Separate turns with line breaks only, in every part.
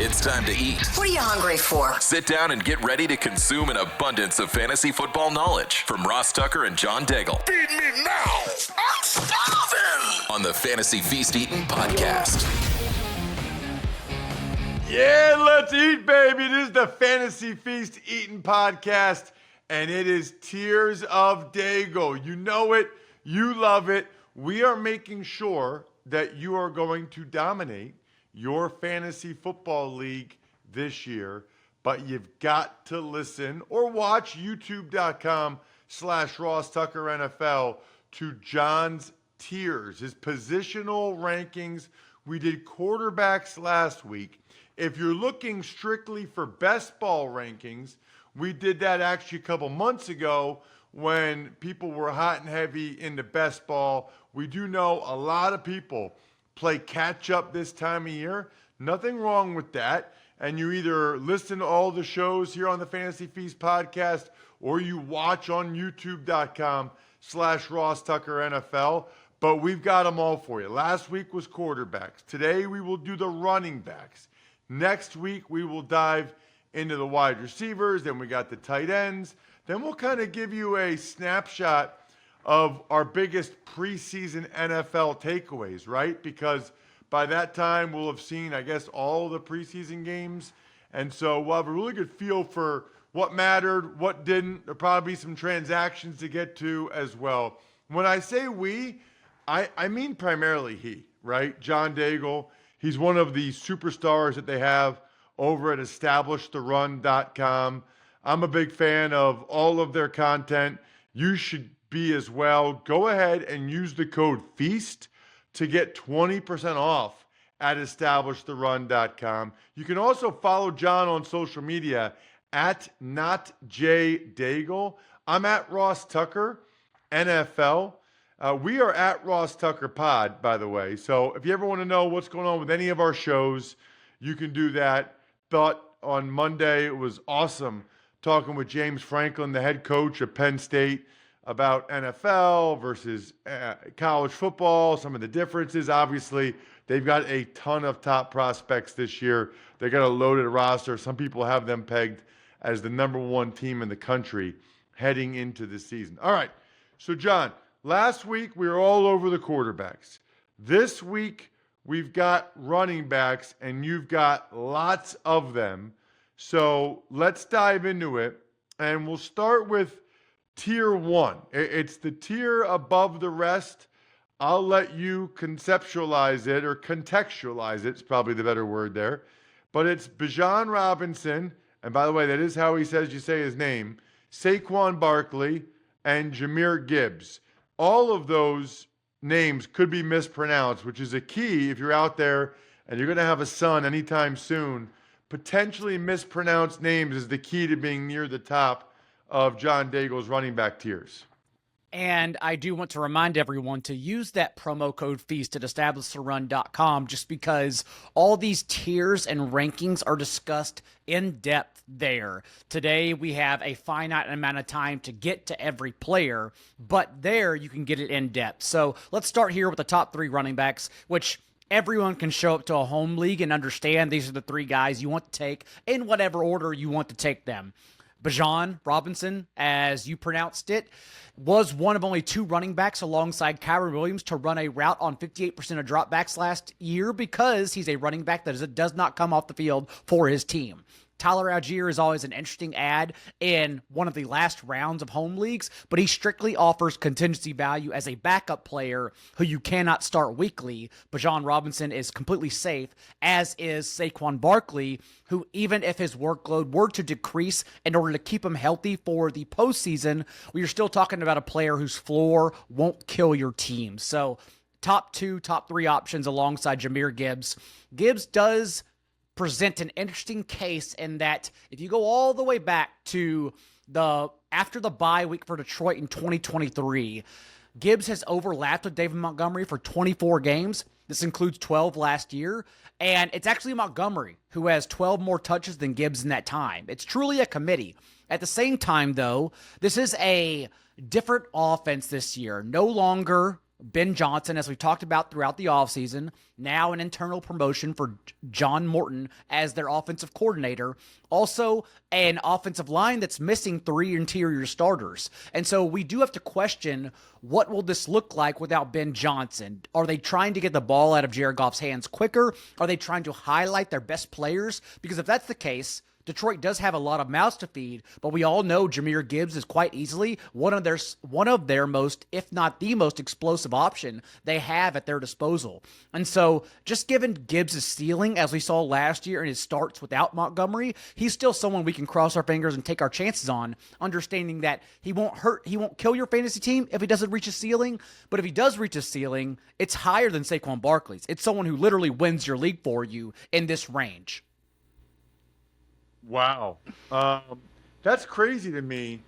It's time to eat.
What are you hungry for?
Sit down and get ready to consume an abundance of fantasy football knowledge from Ross Tucker and John Daigle.
Feed me now. I'm starving.
On the Fantasy Feast Eating Podcast.
Yeah, let's eat, baby. This is the Fantasy Feast Eating Podcast, and it is Tears of Daigle. You know it. You love it. We are making sure that you are going to dominate your fantasy football league this year, but you've got to listen or watch youtube.com/Ross Tucker NFL to John's tiers, his positional rankings. We did quarterbacks last week. If you're looking strictly for best ball rankings, we did that actually a couple months ago when people were hot and heavy into best ball. We do know a lot of people play catch up this time of year. Nothing wrong with that. And you either listen to all the shows here on the Fantasy Feast podcast or you watch on youtube.com/Ross Tucker NFL. But we've got them all for you. Last week was quarterbacks. Today we will do the running backs. Next week we will dive into the wide receivers. Then we got the tight ends. Then we'll kind of give you a snapshot of our biggest preseason NFL takeaways, right? Because by that time, we'll have seen, I guess, all the preseason games. And so we'll have a really good feel for what mattered, what didn't. There'll probably be some transactions to get to as well. When I say we, I mean primarily he, right? John Daigle. He's one of the superstars that they have over at EstablishTheRun.com. I'm a big fan of all of their content. You should be as well. Go ahead and use the code FEAST to get 20% off at EstablishTheRun.com. You can also follow John on social media at NotJDaigle. I'm at Ross Tucker NFL. We are at Ross Tucker Pod, by the way. So if you ever want to know what's going on with any of our shows, you can do that. Thought on Monday it was awesome talking with James Franklin, the head coach of Penn State, about NFL versus college football, some of the differences. Obviously, they've got a ton of top prospects this year. They got a loaded roster. Some people have them pegged as the number one team in the country heading into the season. All right, so John, last week we were all over the quarterbacks. This week we've got running backs, and you've got lots of them. So let's dive into it, and we'll start with Tier 1. It's the tier above the rest. I'll let you conceptualize it or contextualize it. It's probably the better word there. But it's Bijan Robinson, and by the way, that is how he says you say his name, Saquon Barkley, and Jahmyr Gibbs. All of those names could be mispronounced, which is a key if you're out there and you're going to have a son anytime soon. Potentially mispronounced names is the key to being near the top of John Daigle's running back tiers.
And I do want to remind everyone to use that promo code FEAST at EstablishTheRun.com, just because all these tiers and rankings are discussed in depth there. Today, we have a finite amount of time to get to every player, but there you can get it in depth. So let's start here with the top three running backs, which everyone can show up to a home league and understand these are the three guys you want to take in whatever order you want to take them. Bijan Robinson, as you pronounced it, was one of only two running backs alongside Kyren Williams to run a route on 58% of dropbacks last year because he's a running back that does not come off the field for his team. Tyler Algier is always an interesting add in one of the last rounds of home leagues, but he strictly offers contingency value as a backup player who you cannot start weekly. Bijan Robinson is completely safe, as is Saquon Barkley, who even if his workload were to decrease in order to keep him healthy for the postseason, we are still talking about a player whose floor won't kill your team. So top two, top three options alongside Jahmyr Gibbs. Gibbs does present an interesting case in that if you go all the way back to after the bye week for Detroit in 2023, Gibbs has overlapped with David Montgomery for 24 games. This includes 12 last year, and it's actually Montgomery who has 12 more touches than Gibbs in that time. It's truly a committee. At the same time, though, this is a different offense this year. No longer Ben Johnson, as we've talked about throughout the offseason, now an internal promotion for John Morton as their offensive coordinator. Also, an offensive line that's missing 3 interior starters. And so we do have to question, what will this look like without Ben Johnson? Are they trying to get the ball out of Jared Goff's hands quicker? Are they trying to highlight their best players? Because if that's the case, Detroit does have a lot of mouths to feed, but we all know Jahmyr Gibbs is quite easily one of their most, if not the most explosive option they have at their disposal. And so just given Gibbs' ceiling, as we saw last year in his starts without Montgomery, he's still someone we can cross our fingers and take our chances on, understanding that he won't kill your fantasy team if he doesn't reach his ceiling, but if he does reach his ceiling, it's higher than Saquon Barkley's. It's someone who literally wins your league for you in this range.
Wow. That's crazy to me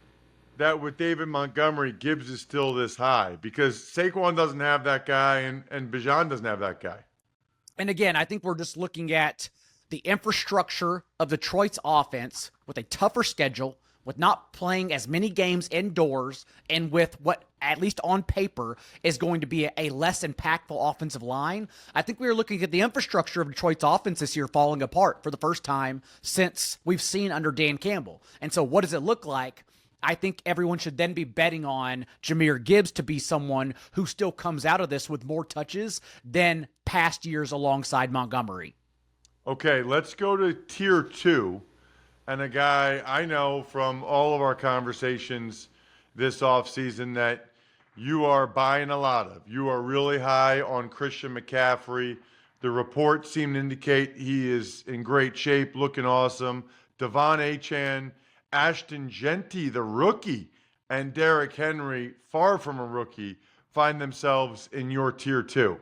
that with David Montgomery, Gibbs is still this high, because Saquon doesn't have that guy and Bijan doesn't have that guy.
And again, I think we're just looking at the infrastructure of Detroit's offense with a tougher schedule, with not playing as many games indoors, and with what, at least on paper, is going to be a less impactful offensive line. I think we are looking at the infrastructure of Detroit's offense this year falling apart for the first time since we've seen under Dan Campbell. And so what does it look like? I think everyone should then be betting on Jahmyr Gibbs to be someone who still comes out of this with more touches than past years alongside Montgomery.
Okay, let's go to tier 2. And a guy I know from all of our conversations this offseason that you are buying a lot of. You are really high on Christian McCaffrey. The reports seem to indicate he is in great shape, looking awesome. Devon Achane, Ashton Genty, the rookie, and Derrick Henry, far from a rookie, find themselves in your tier 2.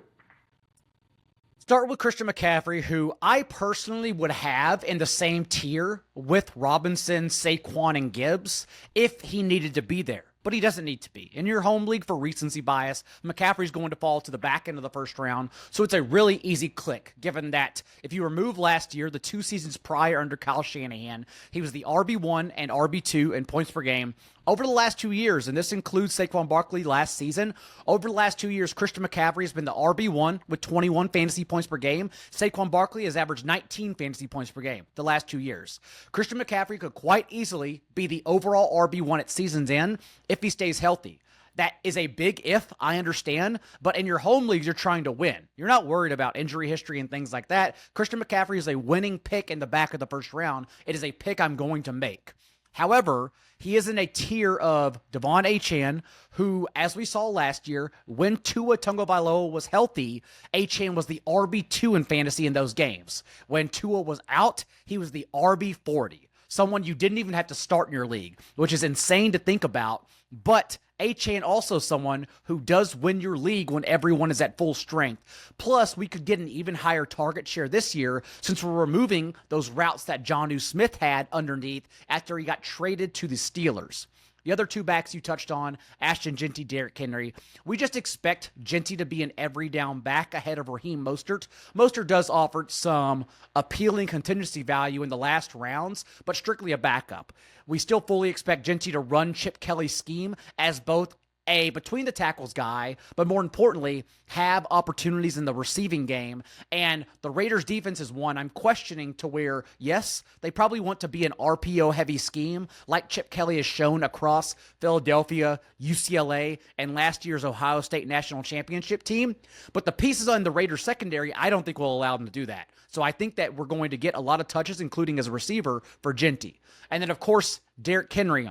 Start with Christian McCaffrey, who I personally would have in the same tier with Robinson, Saquon, and Gibbs if he needed to be there. But he doesn't need to be. In your home league, for recency bias, McCaffrey's going to fall to the back end of the first round, so it's a really easy click, given that if you remove last year, the 2 seasons prior under Kyle Shanahan, he was the RB1 and RB2 in points per game. Over the last 2 years, and this includes Saquon Barkley last season, over the last 2 years, Christian McCaffrey has been the RB1 with 21 fantasy points per game. Saquon Barkley has averaged 19 fantasy points per game the last 2 years. Christian McCaffrey could quite easily be the overall RB1 at season's end if he stays healthy. That is a big if, I understand, but in your home leagues, you're trying to win. You're not worried about injury history and things like that. Christian McCaffrey is a winning pick in the back of the first round. It is a pick I'm going to make. However, he is in a tier of Devon Achane, who, as we saw last year, when Tua Tagovailoa was healthy, Achane was the RB2 in fantasy in those games. When Tua was out, he was the RB40, someone you didn't even have to start in your league, which is insane to think about. But Achane also someone who does win your league when everyone is at full strength. Plus, we could get an even higher target share this year since we're removing those routes that Jonnu Smith had underneath after he got traded to the Steelers. The other 2 backs you touched on, Ashton Genty, Derrick Henry, we just expect Genty to be an every down back ahead of Raheem Mostert. Mostert does offer some appealing contingency value in the last rounds, but strictly a backup. We still fully expect Genty to run Chip Kelly's scheme as both a between the tackles guy, but more importantly, have opportunities in the receiving game. And the Raiders defense is one I'm questioning to where, yes, they probably want to be an RPO heavy scheme like Chip Kelly has shown across Philadelphia, UCLA, and last year's Ohio State National Championship team. But the pieces on the Raiders secondary, I don't think will allow them to do that. So I think that we're going to get a lot of touches, including as a receiver for Genty. And then, of course, Derrick Henry.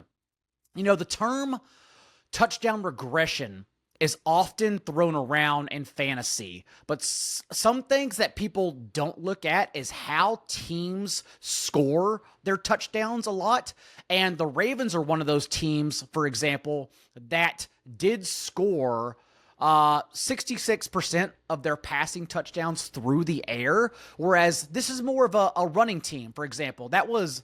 You know, the term touchdown regression is often thrown around in fantasy, but some things that people don't look at is how teams score their touchdowns a lot. And the Ravens are one of those teams, for example, that did score 66% of their passing touchdowns through the air, whereas this is more of a running team, for example. That was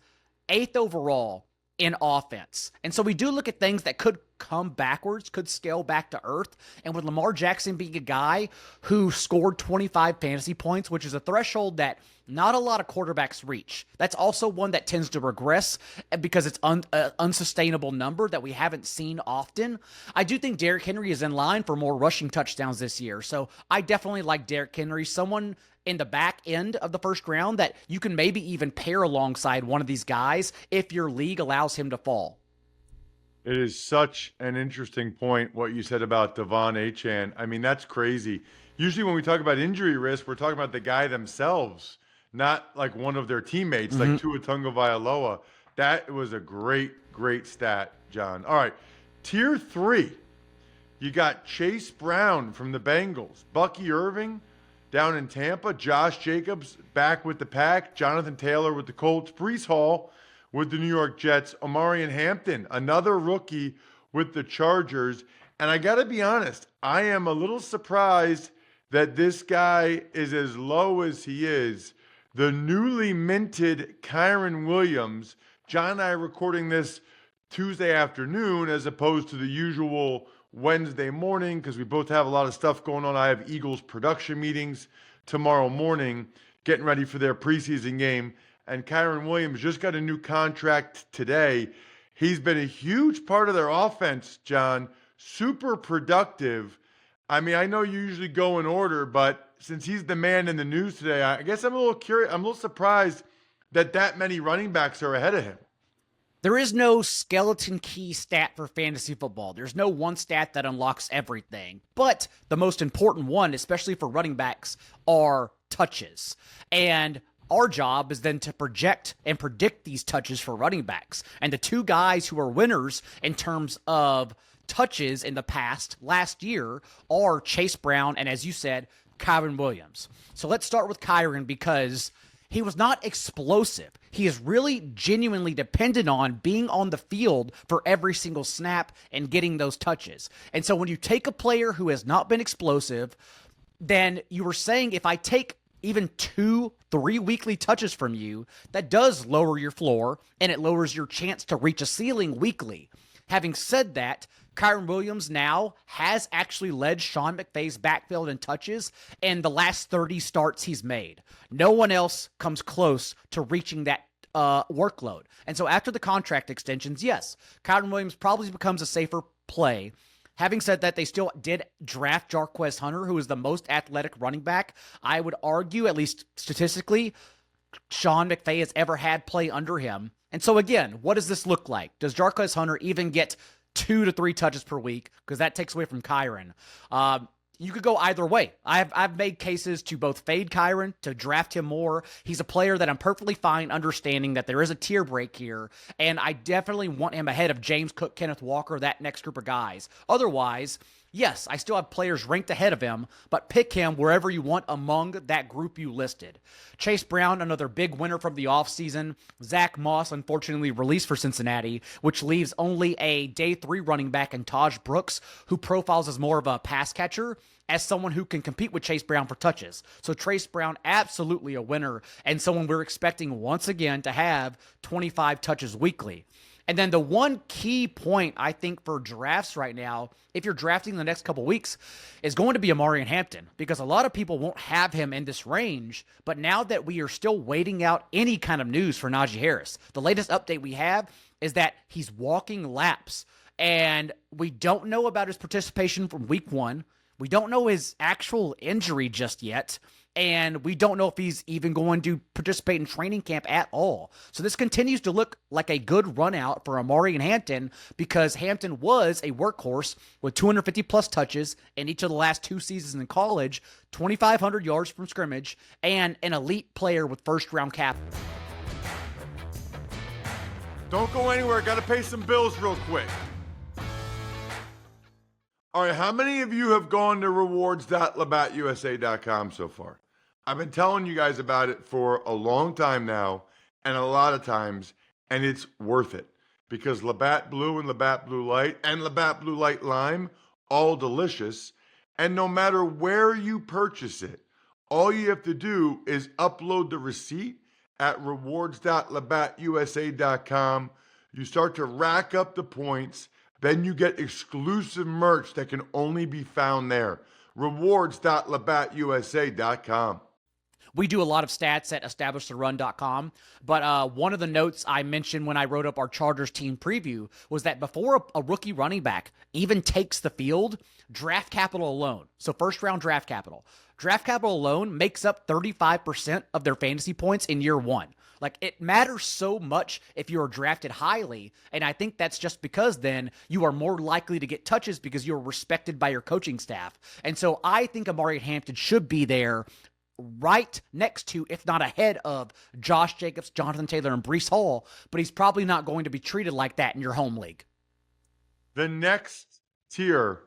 8th overall in offense. And so we do look at things that could come backwards, could scale back to earth. And with Lamar Jackson being a guy who scored 25 fantasy points, which is a threshold that not a lot of quarterbacks reach. That's also one that tends to regress because it's an unsustainable number that we haven't seen often. I do think Derrick Henry is in line for more rushing touchdowns this year. So I definitely like Derrick Henry, someone in the back end of the first round that you can maybe even pair alongside one of these guys if your league allows him to fall.
It is such an interesting point, what you said about Devon Achane. I mean, that's crazy. Usually when we talk about injury risk, we're talking about the guy themselves, not like one of their teammates, like Tua Tagovailoa. That was a great, great stat, John. All right, tier 3. You got Chase Brown from the Bengals, Bucky Irving down in Tampa, Josh Jacobs back with the Pack, Jonathan Taylor with the Colts, Breece Hall with the New York Jets, Omarion Hampton, another rookie with the Chargers. And I got to be honest, I am a little surprised that this guy is as low as he is. The newly minted Kyren Williams. John and I are recording this Tuesday afternoon as opposed to the usual Wednesday morning because we both have a lot of stuff going on. I have Eagles production meetings tomorrow morning, getting ready for their preseason game. And Kyren Williams just got a new contract today. He's been a huge part of their offense, John. Super productive. I mean, I know you usually go in order, but since he's the man in the news today, I guess I'm a little curious. I'm a little surprised that many running backs are ahead of him.
There is no skeleton key stat for fantasy football. There's no one stat that unlocks everything. But the most important one, especially for running backs, are touches. And our job is then to project and predict these touches for running backs. And the two guys who are winners in terms of touches in the past, last year, are Chase Brown and, as you said, Kyren Williams. So let's start with Kyren because he was not explosive. He is really genuinely dependent on being on the field for every single snap and getting those touches. And so when you take a player who has not been explosive, then you were saying if I take even 2-3 weekly touches from you, that does lower your floor and it lowers your chance to reach a ceiling weekly. Having said that, Kyren Williams now has actually led Sean McVay's backfield in touches in the last 30 starts he's made. No one else comes close to reaching that workload. And so after the contract extensions, yes, Kyren Williams probably becomes a safer play. Having said that, they still did draft Jarquez Hunter, who is the most athletic running back. I would argue, at least statistically, Sean McVay has ever had play under him. And so again, what does this look like? Does Jarquez Hunter even get 2 to 3 touches per week? Because that takes away from Kyren. You could go either way. I've made cases to both fade Kyren, to draft him more. He's a player that I'm perfectly fine understanding that there is a tier break here, and I definitely want him ahead of James Cook, Kenneth Walker, that next group of guys. Otherwise, yes, I still have players ranked ahead of him, but pick him wherever you want among that group you listed. Chase Brown, another big winner from the offseason. Zach Moss, unfortunately, released for Cincinnati, which leaves only a day 3 running back in Taj Brooks, who profiles as more of a pass catcher, as someone who can compete with Chase Brown for touches. So Chase Brown, absolutely a winner, and someone we're expecting once again to have 25 touches weekly. And then the one key point, I think, for drafts right now, if you're drafting the next couple weeks, is going to be Omarion Hampton, because a lot of people won't have him in this range. But now that we are still waiting out any kind of news for Najee Harris, the latest update we have is that he's walking laps, and we don't know about his participation from week 1. We don't know his actual injury just yet. And we don't know if he's even going to participate in training camp at all. So this continues to look like a good run out for Omarion Hampton, because Hampton was a workhorse with 250 plus touches in each of the last 2 seasons in college, 2,500 yards from scrimmage, and an elite player with first round capital.
Don't go anywhere. Got to pay some bills real quick. All right, how many of you have gone to rewards.labattusa.com so far? I've been telling you guys about it for a long time now, and a lot of times, and it's worth it, because Labatt Blue and Labatt Blue Light and Labatt Blue Light Lime, all delicious, and no matter where you purchase it, all you have to do is upload the receipt at rewards.labattusa.com. You start to rack up the points, then you get exclusive merch that can only be found there. Rewards.labattusa.com.
We do a lot of stats at establishtherun.com, but one of the notes I mentioned when I wrote up our Chargers team preview was that before a rookie running back even takes the field, draft capital alone, so first-round draft capital alone makes up 35% of their fantasy points in year one. Like, it matters so much if you are drafted highly, and I think that's just because then you are more likely to get touches because you're respected by your coaching staff. And so I think Amari Hampton should be there right next to, if not ahead of, Josh Jacobs, Jonathan Taylor, and Breece Hall, but he's probably not going to be treated like that in your home league.
The next tier,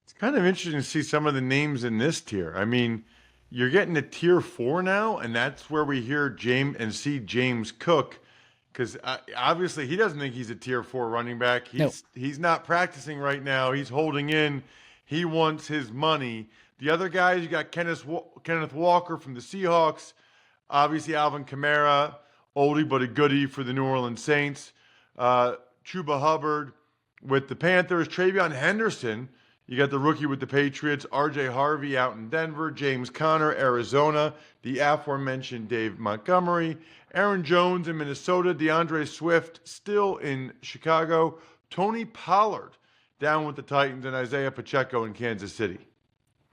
it's kind of interesting to see some of the names in this tier. I mean, you're getting to tier 4 now, and that's where we hear James Cook, because obviously he doesn't think he's a tier 4 running back. He's not practicing right now. He's holding in. He wants his money. The other guys, you got Kenneth Walker from the Seahawks, obviously Alvin Kamara, oldie but a goodie for the New Orleans Saints, Chuba Hubbard with the Panthers, Travion Henderson. You got the rookie with the Patriots, R.J. Harvey out in Denver, James Conner, Arizona, the aforementioned Dave Montgomery, Aaron Jones in Minnesota, DeAndre Swift still in Chicago, Tony Pollard down with the Titans, and Isaiah Pacheco in Kansas City.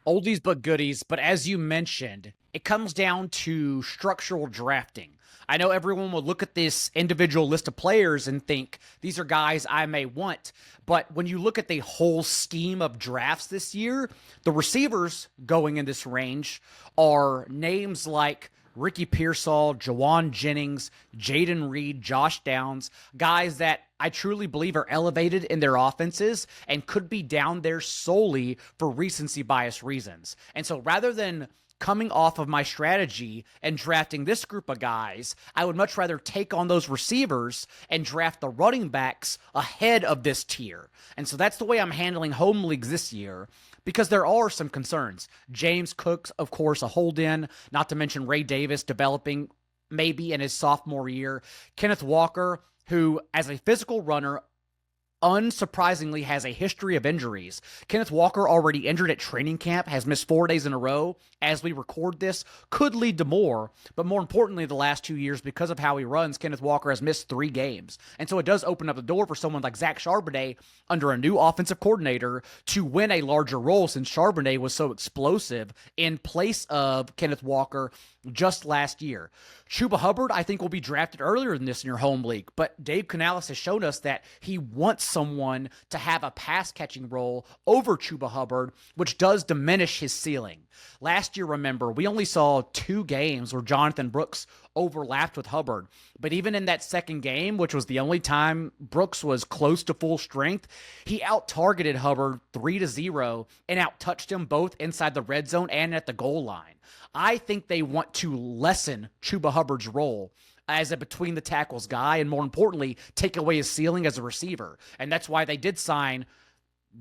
Oldies but goodies, but as you mentioned, it comes down to structural drafting. I know everyone will look at this individual list of players and think these are guys I may want, but when you look at the whole scheme of drafts this year, the receivers going in this range are names like Ricky Pearsall, Jawan Jennings, Jaden Reed, Josh Downs, guys that I truly believe are elevated in their offenses and could be down there solely for recency bias reasons. And so rather than coming off of my strategy and drafting this group of guys, I would much rather take on those receivers and draft the running backs ahead of this tier. And so that's the way I'm handling home leagues this year, because there are some concerns. James Cook, of course, a hold-in, not to mention Ray Davis developing maybe in his sophomore year. Kenneth Walker, who as a physical runner, unsurprisingly has a history of injuries. Kenneth Walker already injured at training camp, has missed 4 days in a row as we record this, could lead to more, but more importantly, the last 2 years, because of how he runs, Kenneth Walker has missed 3 games. And so it does open up the door for someone like Zach Charbonnet under a new offensive coordinator to win a larger role, since Charbonnet was so explosive in place of Kenneth Walker just last year. Chuba Hubbard, I think, will be drafted earlier than this in your home league, but Dave Canales has shown us that he wants someone to have a pass-catching role over Chuba Hubbard, which does diminish his ceiling. Last year, remember, we only saw 2 games where Jonathan Brooks overlapped with Hubbard, but even in that second game, which was the only time Brooks was close to full strength, he out-targeted Hubbard 3-0 and out-touched him both inside the red zone and at the goal line. I think they want to lessen Chuba Hubbard's role as a between-the-tackles guy, and more importantly, take away his ceiling as a receiver. And that's why they did sign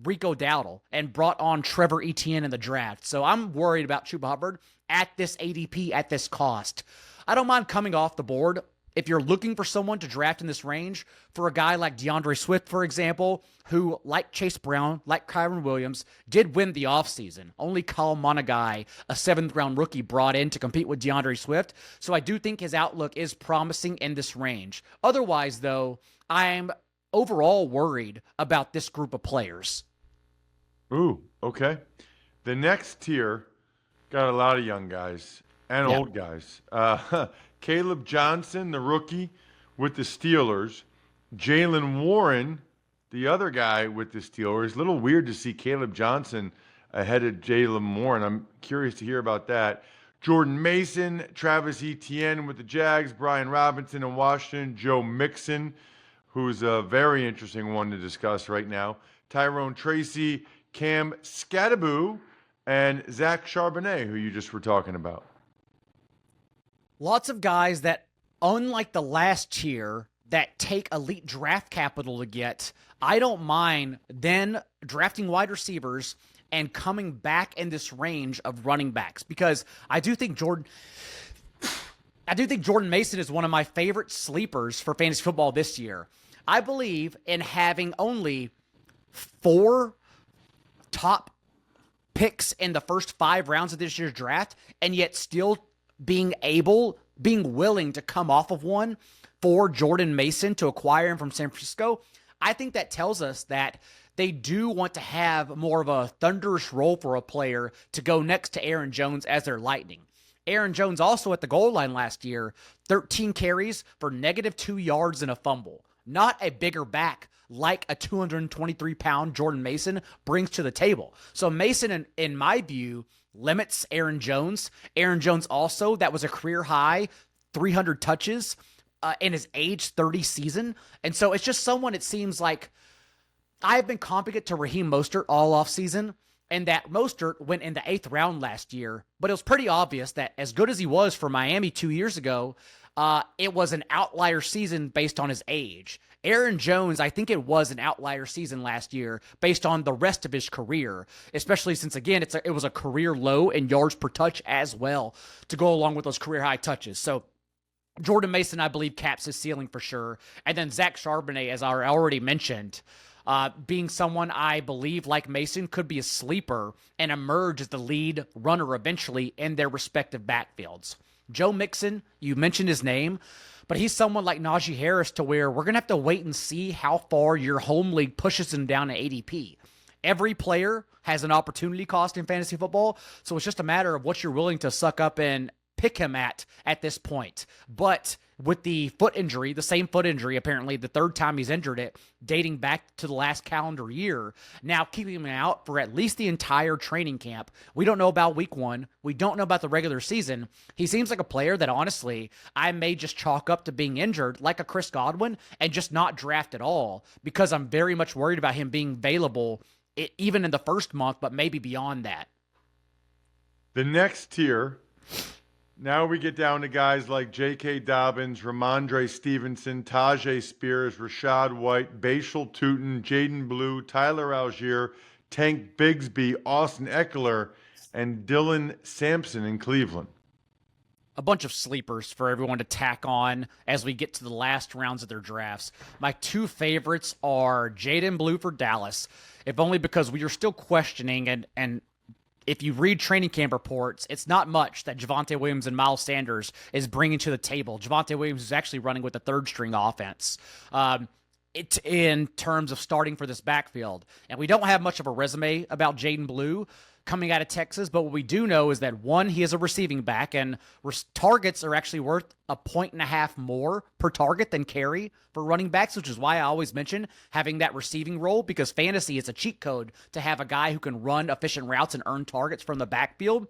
Rico Dowdle and brought on Trevor Etienne in the draft. So I'm worried about Chuba Hubbard at this ADP, at this cost. I don't mind coming off the board if you're looking for someone to draft in this range, for a guy like DeAndre Swift, for example, who, like Chase Brown, like Kyron Williams, did win the offseason. Only Kyle Monagai, a 7th-round rookie, brought in to compete with DeAndre Swift. So I do think his outlook is promising in this range. Otherwise, though, I'm overall worried about this group of players.
Ooh, okay. The next tier got a lot of young guys and old guys. Caleb Johnson, the rookie with the Steelers. Jalen Warren, the other guy with the Steelers. A little weird to see Caleb Johnson ahead of Jalen Warren. I'm curious to hear about that. Jordan Mason, Travis Etienne with the Jags, Brian Robinson in Washington, Joe Mixon, who's a very interesting one to discuss right now, Tyrone Tracy, Cam Scadaboo, and Zach Charbonnet, who you just were talking about.
Lots of guys that, unlike the last tier, that take elite draft capital to get. I don't mind then drafting wide receivers and coming back in this range of running backs, because I do think Jordan Mason is one of my favorite sleepers for fantasy football this year. I believe in having only 4 top picks in the first 5 rounds of this year's draft, and yet still being willing to come off of one for Jordan Mason to acquire him from San Francisco, I think that tells us that they do want to have more of a thunderous role for a player to go next to Aaron Jones as their lightning. Aaron Jones also at the goal line last year, 13 carries for -2 yards and a fumble. Not a bigger back like a 223-pound Jordan Mason brings to the table. So Mason, in my view, limits Aaron Jones. Aaron Jones also, that was a career high, 300 touches in his age 30 season. And so it's just someone, it seems like, I've been comparing it to Raheem Mostert all offseason, and that Mostert went in the 8th round last year, but it was pretty obvious that as good as he was for Miami 2 years ago, it was an outlier season based on his age. Aaron Jones, I think it was an outlier season last year based on the rest of his career, especially since, again, it was a career low in yards per touch as well to go along with those career high touches. So Jordan Mason, I believe, caps his ceiling for sure. And then Zach Charbonnet, as I already mentioned, being someone I believe, like Mason, could be a sleeper and emerge as the lead runner eventually in their respective backfields. Joe Mixon, you mentioned his name, but he's someone like Najee Harris to where we're going to have to wait and see how far your home league pushes him down to ADP. Every player has an opportunity cost in fantasy football, so it's just a matter of what you're willing to suck up and pick him at this point. But with the foot injury, the same foot injury, apparently the third time he's injured it, dating back to the last calendar year, now keeping him out for at least the entire training camp. We don't know about week 1. We don't know about the regular season. He seems like a player that, honestly, I may just chalk up to being injured like a Chris Godwin and just not draft at all, because I'm very much worried about him being available even in the first month, but maybe beyond that.
The next tier, now we get down to guys like J.K. Dobbins, Ramondre Stevenson, Tajay Spears, Rashad White, Bashal Tutin, Jaden Blue, Tyler Algier, Tank Bigsby, Austin Eckler, and Dylan Sampson in Cleveland.
A bunch of sleepers for everyone to tack on as we get to the last rounds of their drafts. My two favorites are Jaden Blue for Dallas, if only because we are still questioning, and if you read training camp reports, it's not much that Javonte Williams and Miles Sanders is bringing to the table. Javonte Williams is actually running with the third-string offense in terms of starting for this backfield. And we don't have much of a resume about Jaden Blue coming out of Texas, but what we do know is that, one, he is a receiving back, and targets are actually worth 1.5 more per target than carry for running backs, which is why I always mention having that receiving role, because fantasy is a cheat code to have a guy who can run efficient routes and earn targets from the backfield.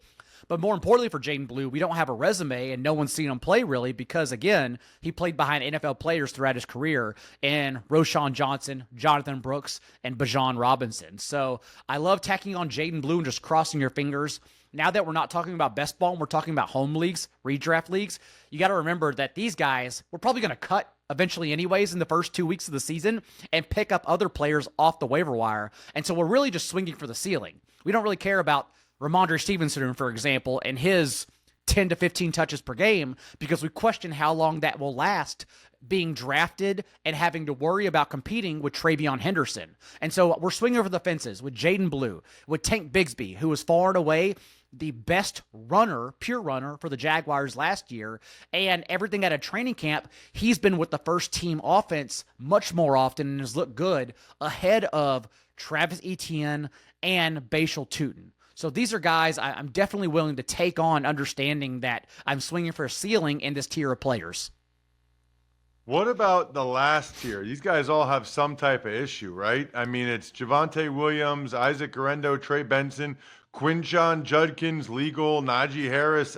But more importantly for Jaden Blue, we don't have a resume, and no one's seen him play really because, again, he played behind NFL players throughout his career in Roschon Johnson, Jonathan Brooks, and Bijan Robinson. So I love tacking on Jaden Blue and just crossing your fingers. Now that we're not talking about best ball and we're talking about home leagues, redraft leagues, you got to remember that these guys, we're probably going to cut eventually anyways in the first 2 weeks of the season and pick up other players off the waiver wire. And so we're really just swinging for the ceiling. We don't really care about Ramondre Stevenson, for example, and his 10 to 15 touches per game, because we question how long that will last being drafted and having to worry about competing with Travion Henderson. And so we're swinging over the fences with Jaden Blue, with Tank Bigsby, who was far and away the best runner, pure runner for the Jaguars last year, and everything at a training camp, he's been with the first team offense much more often and has looked good ahead of Travis Etienne and Bashal Tutin. So these are guys I'm definitely willing to take on, understanding that I'm swinging for a ceiling in this tier of players.
What about the last tier? These guys all have some type of issue, right? I mean, it's Javonte Williams, Isaac Guerrero, Trey Benson, Quinshon Judkins, Legal, Najee Harris,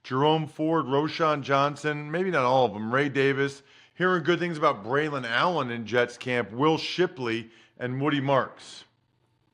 Jerome Ford, Roschon Johnson, maybe not all of them, Ray Davis. Hearing good things about Braylon Allen in Jets camp, Will Shipley, and Woody Marks.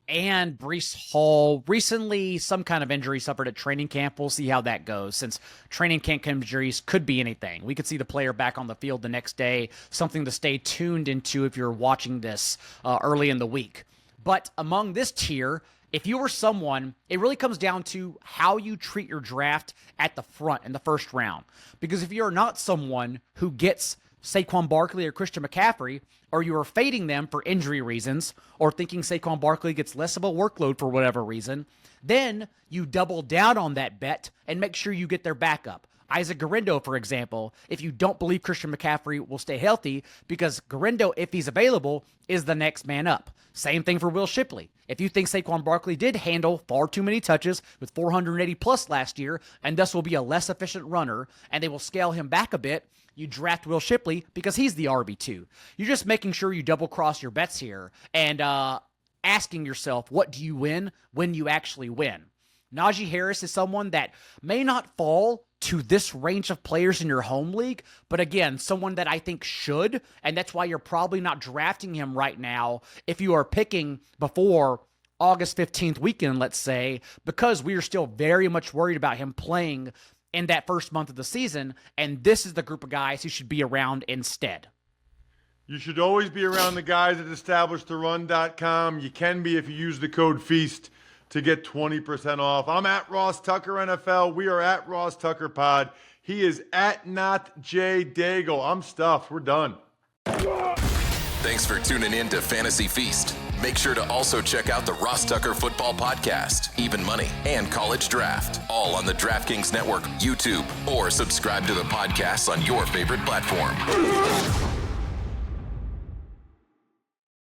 And Breece Hall, recently some kind of injury suffered at training camp. We'll see how that goes, since training camp injuries could be anything. We could see the player back on the field the next day, something to stay tuned into if you're watching this early in the week. But among this tier, if you were someone, it really comes down to how you treat your draft at the front in the first round. Because if you're not someone who gets Saquon Barkley or Christian McCaffrey, or you are fading them for injury reasons, or thinking Saquon Barkley gets less of a workload for whatever reason, then you double down on that bet and make sure you get their backup. Isaac Guerendo, for example, if you don't believe Christian McCaffrey will stay healthy, because Guerendo, if he's available, is the next man up. Same thing for Will Shipley. If you think Saquon Barkley did handle far too many touches with 480 plus last year, and thus will be a less efficient runner, and they will scale him back a bit, you draft Will Shipley because he's the RB2. You're just making sure you double cross your bets here and asking yourself, what do you win when you actually win? Najee Harris is someone that may not fall to this range of players in your home league, but again, someone that I think should, and that's why you're probably not drafting him right now if you are picking before August 15th weekend, let's say, because we are still very much worried about him playing in that first month of the season, and this is the group of guys who should be around instead.
You should always be around the guys at establishthorun.com. You can be if you use the code FEAST to get 20% off. I'm at Ross Tucker NFL. We are at Ross Tucker Pod. He is at Not J Daigle. I'm stuffed. We're done.
Thanks for tuning in to Fantasy Feast. Make sure to also check out the Ross Tucker Football Podcast, Even Money, and College Draft, all on the DraftKings Network, YouTube, or subscribe to the podcast on your favorite platform.